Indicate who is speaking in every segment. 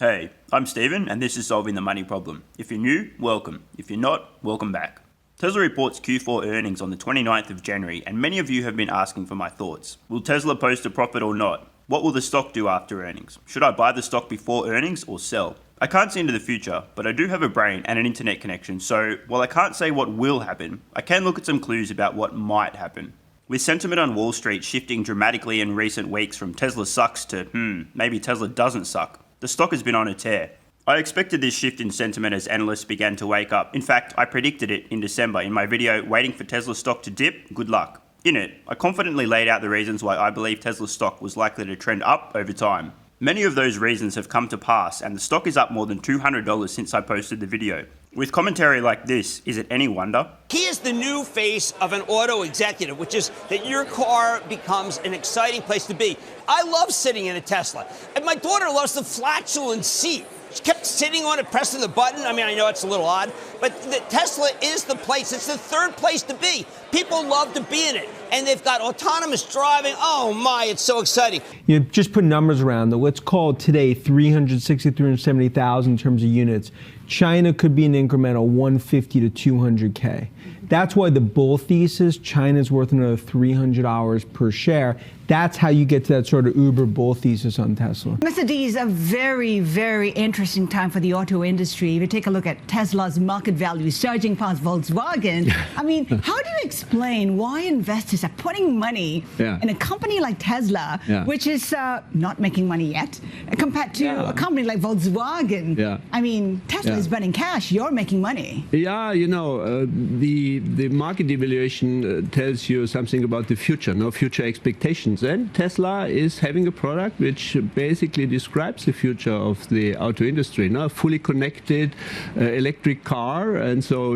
Speaker 1: Hey, I'm Steven, and this is Solving the Money Problem. If you're new, welcome. If you're not, welcome back. Tesla reports Q4 earnings on the 29th of January, and many of you have been asking for my thoughts. Will Tesla post a profit or not? What will the stock do after earnings? Should I buy the stock before earnings or sell? I can't see into the future, but I do have a brain and an internet connection, so while I can't say what will happen, I can look at some clues about what might happen. With sentiment on Wall Street shifting dramatically in recent weeks from Tesla sucks to, maybe Tesla doesn't suck, the stock has been on a tear. I expected this shift in sentiment as analysts began to wake up. In fact, I predicted it in December in my video, Waiting for Tesla Stock to Dip, Good Luck. In it, I confidently laid out the reasons why I believe Tesla stock was likely to trend up over time. Many of those reasons have come to pass, and the stock is up more than $200 since I posted the video. With commentary like this, is it any wonder?
Speaker 2: He is the new face of an auto executive, which is that your car becomes an exciting place to be. I love sitting in a Tesla, and my daughter loves the flatulent seat. She kept sitting on it, pressing the button. I mean, I know it's a little odd, but the Tesla is the place. It's the third place to be. People love to be in it, and they've got autonomous driving. Oh, my, it's so exciting.
Speaker 3: You just put numbers around it. Let's call it today 370,000 in terms of units. China could be an incremental 150 to 200K. That's why the bull thesis, China's worth another $300 per share. That's how you get to that sort of uber bull thesis on Tesla.
Speaker 4: Mr. D, is a very, very interesting time for the auto industry. If you take a look at Tesla's market value surging past Volkswagen, I mean, how do you explain why investors are putting money in a company like Tesla, which is not making money yet, compared to a company like Volkswagen? I mean, Tesla is burning cash. You're making money.
Speaker 5: Yeah, you know, the market evaluation tells you something about the future, future expectations. And Tesla is having a product which basically describes the future of the auto industry, a fully connected electric car. And so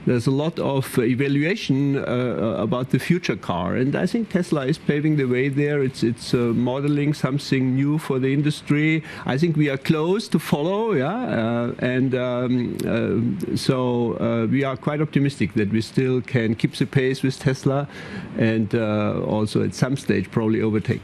Speaker 5: there's a lot of evaluation about the future car. And I think Tesla is paving the way there. It's modeling something new for the industry. I think we are close to follow, so we are quite optimistic that we still can keep the pace with Tesla and also at some stage probably overtake.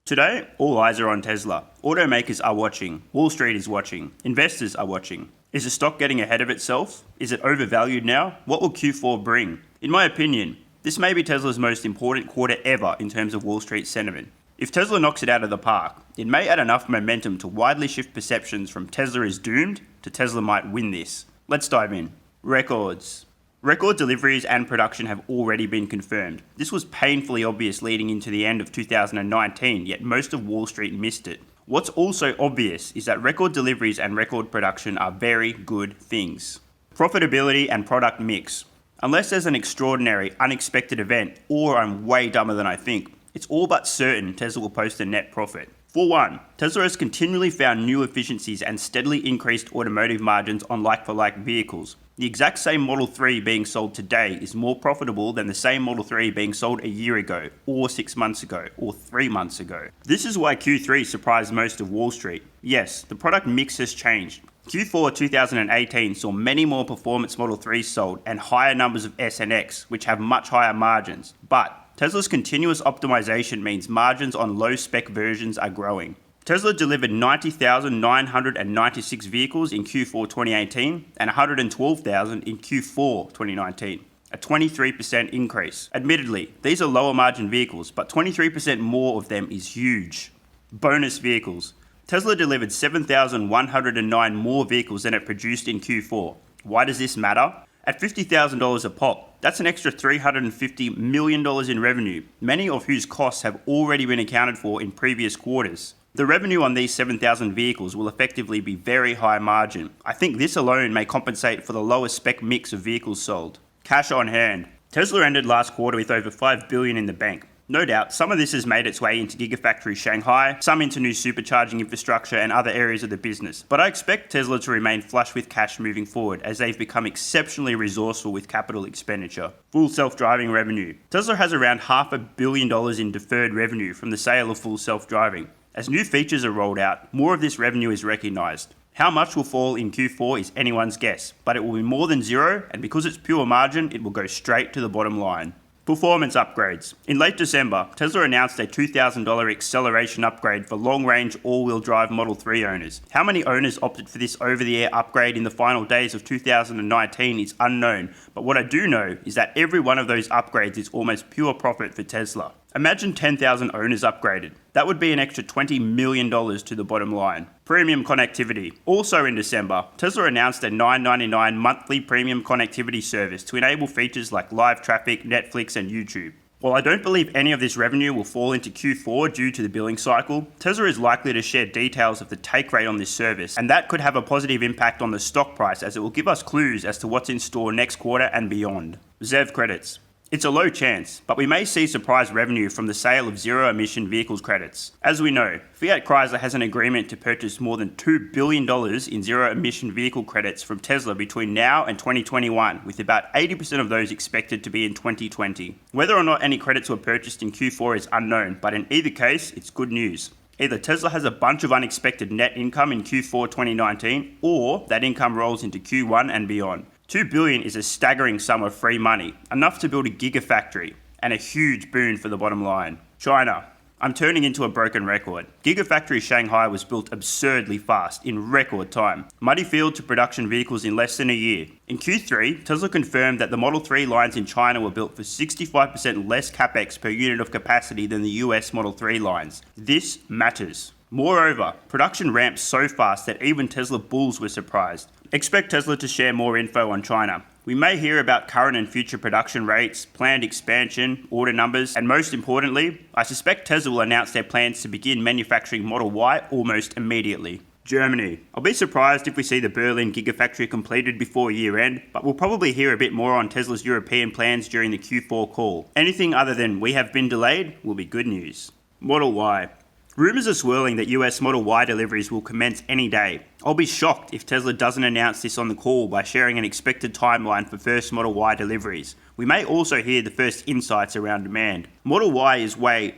Speaker 1: Today, all eyes are on Tesla. Automakers are watching. Wall Street is watching. Investors are watching. Is the stock getting ahead of itself? Is it overvalued now? What will Q4 bring? In my opinion, this may be Tesla's most important quarter ever in terms of Wall Street sentiment. If Tesla knocks it out of the park, it may add enough momentum to widely shift perceptions from Tesla is doomed to Tesla might win this. Let's dive in. Records. Record deliveries and production have already been confirmed. This was painfully obvious leading into the end of 2019, yet most of Wall Street missed it. What's also obvious is that record deliveries and record production are very good things. Profitability and product mix. Unless there's an extraordinary, unexpected event, or I'm way dumber than I think, it's all but certain Tesla will post a net profit. For one, Tesla has continually found new efficiencies and steadily increased automotive margins on like-for-like vehicles. The exact same Model 3 being sold today is more profitable than the same Model 3 being sold a year ago, or 6 months ago, or 3 months ago. This is why Q3 surprised most of Wall Street. Yes, the product mix has changed. Q4 2018 saw many more performance Model 3s sold and higher numbers of S and X, which have much higher margins. But Tesla's continuous optimization means margins on low-spec versions are growing. Tesla delivered 90,996 vehicles in Q4 2018 and 112,000 in Q4 2019, a 23% increase. Admittedly, these are lower margin vehicles, but 23% more of them is huge. Bonus vehicles. Tesla delivered 7,109 more vehicles than it produced in Q4. Why does this matter? At $50,000 a pop, that's an extra $350 million in revenue, many of whose costs have already been accounted for in previous quarters. The revenue on these 7,000 vehicles will effectively be very high margin. I think this alone may compensate for the lower spec mix of vehicles sold. Cash on hand. Tesla ended last quarter with over $5 billion in the bank. No doubt, some of this has made its way into Gigafactory Shanghai, some into new supercharging infrastructure and other areas of the business. But I expect Tesla to remain flush with cash moving forward as they've become exceptionally resourceful with capital expenditure. Full self-driving revenue. Tesla has around $500 million in deferred revenue from the sale of full self-driving. As new features are rolled out, more of this revenue is recognized. How much will fall in Q4 is anyone's guess, but it will be more than zero, and because it's pure margin, it will go straight to the bottom line. Performance upgrades. In late December, Tesla announced a $2,000 acceleration upgrade for long-range all-wheel drive Model 3 owners. How many owners opted for this over-the-air upgrade in the final days of 2019 is unknown, but what I do know is that every one of those upgrades is almost pure profit for Tesla. Imagine 10,000 owners upgraded. That would be an extra $20 million to the bottom line. Premium connectivity. Also in December, Tesla announced a $9.99 monthly premium connectivity service to enable features like live traffic, Netflix, and YouTube. While I don't believe any of this revenue will fall into Q4 due to the billing cycle, Tesla is likely to share details of the take rate on this service, and that could have a positive impact on the stock price as it will give us clues as to what's in store next quarter and beyond. ZEV credits. It's a low chance, but we may see surprise revenue from the sale of zero-emission vehicles credits. As we know, Fiat Chrysler has an agreement to purchase more than $2 billion in zero-emission vehicle credits from Tesla between now and 2021, with about 80% of those expected to be in 2020. Whether or not any credits were purchased in Q4 is unknown, but in either case, it's good news. Either Tesla has a bunch of unexpected net income in Q4 2019, or that income rolls into Q1 and beyond. $2 billion is a staggering sum of free money, enough to build a gigafactory, and a huge boon for the bottom line. China. I'm turning into a broken record. Gigafactory Shanghai was built absurdly fast, in record time. Muddy field to production vehicles in less than a year. In Q3, Tesla confirmed that the Model 3 lines in China were built for 65% less capex per unit of capacity than the US Model 3 lines. This matters. Moreover, production ramped so fast that even Tesla bulls were surprised. Expect Tesla to share more info on China. We may hear about current and future production rates, planned expansion, order numbers, and most importantly, I suspect Tesla will announce their plans to begin manufacturing Model Y almost immediately. Germany. I'll be surprised if we see the Berlin Gigafactory completed before year end, but we'll probably hear a bit more on Tesla's European plans during the Q4 call. Anything other than we have been delayed will be good news. Model Y. Rumours are swirling that US Model Y deliveries will commence any day. I'll be shocked if Tesla doesn't announce this on the call by sharing an expected timeline for first Model Y deliveries. We may also hear the first insights around demand. Model Y is way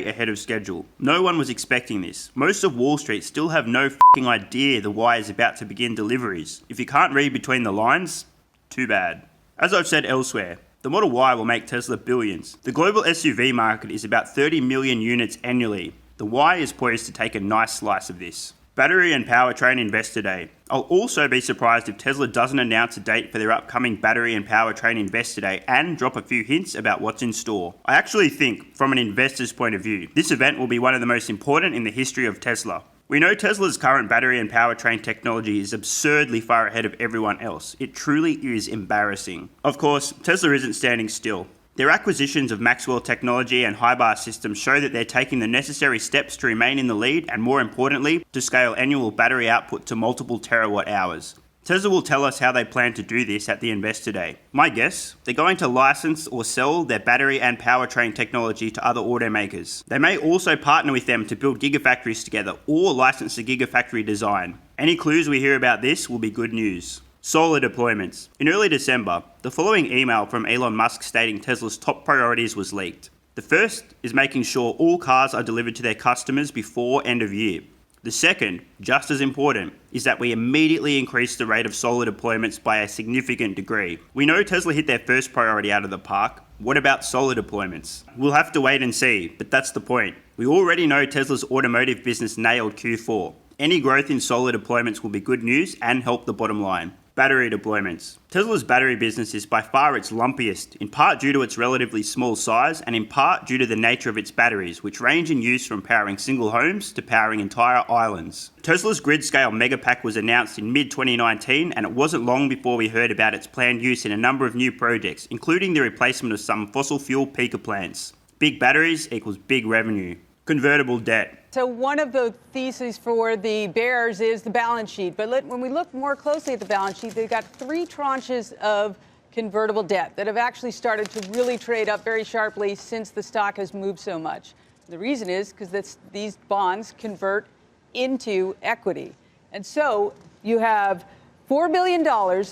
Speaker 1: ahead of schedule. No one was expecting this. Most of Wall Street still have no f***ing idea the Y is about to begin deliveries. If you can't read between the lines, too bad. As I've said elsewhere, the Model Y will make Tesla billions. The global SUV market is about 30 million units annually. The Y is poised to take a nice slice of this. Battery and Powertrain Investor Day. I'll also be surprised if Tesla doesn't announce a date for their upcoming Battery and Powertrain Investor Day and drop a few hints about what's in store. I actually think, from an investor's point of view, this event will be one of the most important in the history of Tesla. We know Tesla's current battery and powertrain technology is absurdly far ahead of everyone else. It truly is embarrassing. Of course, Tesla isn't standing still. Their acquisitions of Maxwell Technology and Hybar Systems show that they're taking the necessary steps to remain in the lead and, more importantly, to scale annual battery output to multiple terawatt hours. Tesla will tell us how they plan to do this at the Investor Day. My guess, they're going to license or sell their battery and powertrain technology to other automakers. They may also partner with them to build gigafactories together or license the gigafactory design. Any clues we hear about this will be good news. Solar deployments. In early December, the following email from Elon Musk stating Tesla's top priorities was leaked. The first is making sure all cars are delivered to their customers before end of year. The second, just as important, is that we immediately increase the rate of solar deployments by a significant degree. We know Tesla hit their first priority out of the park. What about solar deployments? We'll have to wait and see, but that's the point. We already know Tesla's automotive business nailed Q4. Any growth in solar deployments will be good news and help the bottom line. Battery deployments. Tesla's battery business is by far its lumpiest, in part due to its relatively small size and in part due to the nature of its batteries, which range in use from powering single homes to powering entire islands. Tesla's grid-scale Megapack was announced in mid-2019, and it wasn't long before we heard about its planned use in a number of new projects, including the replacement of some fossil fuel peaker plants. Big batteries equals big revenue. Convertible debt.
Speaker 6: So one of the theses for the bears is the balance sheet. But when we look more closely at the balance sheet, they've got 3 tranches of convertible debt that have actually started to really trade up very sharply since the stock has moved so much. The reason is because these bonds convert into equity. And so you have $4 billion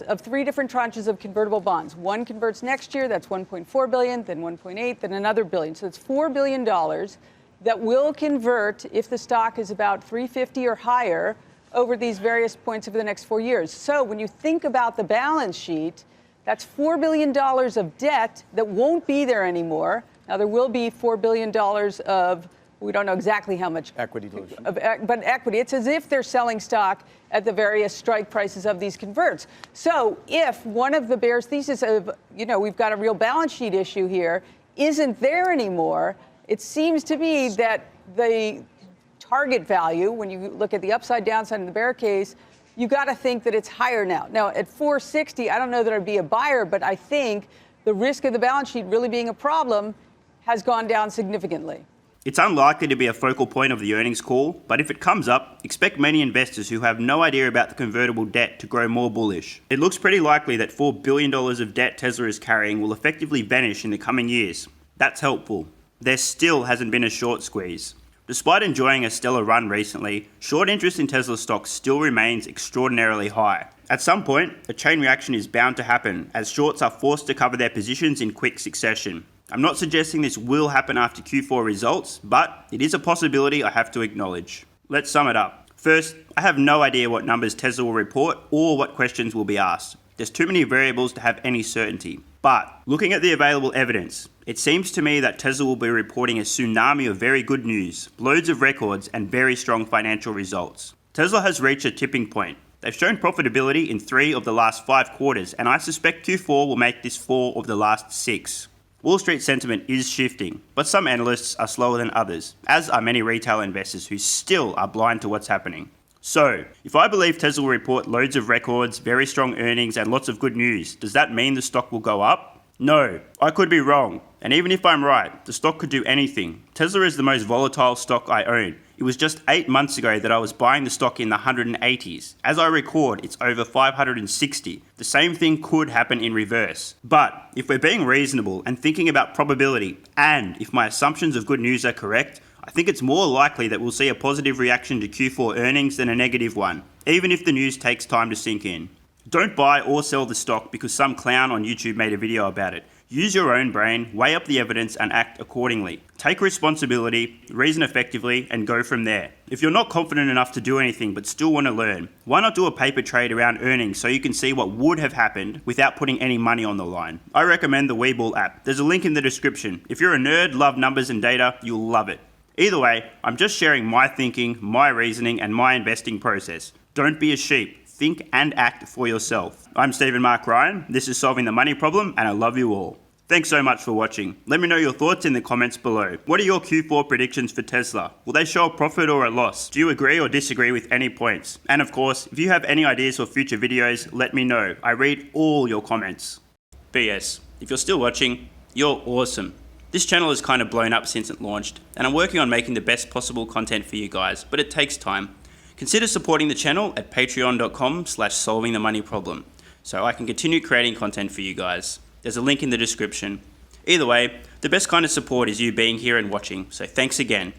Speaker 6: of 3 different tranches of convertible bonds. One converts next year, that's $1.4 billion, then $1.8, then another billion. So it's $4 billion that will convert if the stock is about $350 or higher over these various points over the next 4 years. So when you think about the balance sheet, That's $4 billion of debt that won't be there anymore. Now, there will be $4 billion of, we don't know exactly how much.
Speaker 7: Equity dilution.
Speaker 6: But equity. It's as if they're selling stock at the various strike prices of these converts. So if one of the bears' thesis of, we've got a real balance sheet issue here isn't there anymore, it seems to me that the target value, when you look at the upside, downside in the bear case, you got to think that it's higher now. Now, at 460, I don't know that I'd be a buyer, but I think the risk of the balance sheet really being a problem has gone down significantly.
Speaker 1: It's unlikely to be a focal point of the earnings call, but if it comes up, expect many investors who have no idea about the convertible debt to grow more bullish. It looks pretty likely that $4 billion of debt Tesla is carrying will effectively vanish in the coming years. That's helpful. There still hasn't been a short squeeze. Despite enjoying a stellar run recently, short interest in Tesla stock still remains extraordinarily high. At some point, a chain reaction is bound to happen as shorts are forced to cover their positions in quick succession. I'm not suggesting this will happen after Q4 results, but it is a possibility I have to acknowledge. Let's sum it up. First, I have no idea what numbers Tesla will report or what questions will be asked. There's too many variables to have any certainty. But looking at the available evidence, it seems to me that Tesla will be reporting a tsunami of very good news, loads of records, and very strong financial results. Tesla has reached a tipping point. They've shown profitability in 3 of the last 5 quarters, and I suspect Q4 will make this 4 of the last 6. Wall Street sentiment is shifting, but some analysts are slower than others, as are many retail investors who still are blind to what's happening. So, if I believe Tesla will report loads of records, very strong earnings, and lots of good news, does that mean the stock will go up? No, I could be wrong. And even if I'm right, the stock could do anything. Tesla is the most volatile stock I own. It was just 8 months ago that I was buying the stock in the 180s. As I record, it's over 560. The same thing could happen in reverse. But if we're being reasonable and thinking about probability, and if my assumptions of good news are correct, I think it's more likely that we'll see a positive reaction to Q4 earnings than a negative one, even if the news takes time to sink in. Don't buy or sell the stock because some clown on YouTube made a video about it. Use your own brain, weigh up the evidence, and act accordingly. Take responsibility, reason effectively, and go from there. If you're not confident enough to do anything but still want to learn, why not do a paper trade around earnings so you can see what would have happened without putting any money on the line? I recommend the WeBull app. There's a link in the description. If you're a nerd, love numbers and data, you'll love it. Either way, I'm just sharing my thinking, my reasoning, and my investing process. Don't be a sheep. Think and act for yourself. I'm Stephen Mark Ryan. This is Solving the Money Problem, and I love you all. Thanks so much for watching. Let me know your thoughts in the comments below. What are your Q4 predictions for Tesla? Will they show a profit or a loss? Do you agree or disagree with any points? And of course, if you have any ideas for future videos, let me know. I read all your comments. PS, if you're still watching, you're awesome. This channel has kind of blown up since it launched, and I'm working on making the best possible content for you guys, but it takes time. Consider supporting the channel at patreon.com/solvingthemoneyproblem so I can continue creating content for you guys. There's a link in the description. Either way, the best kind of support is you being here and watching, so thanks again.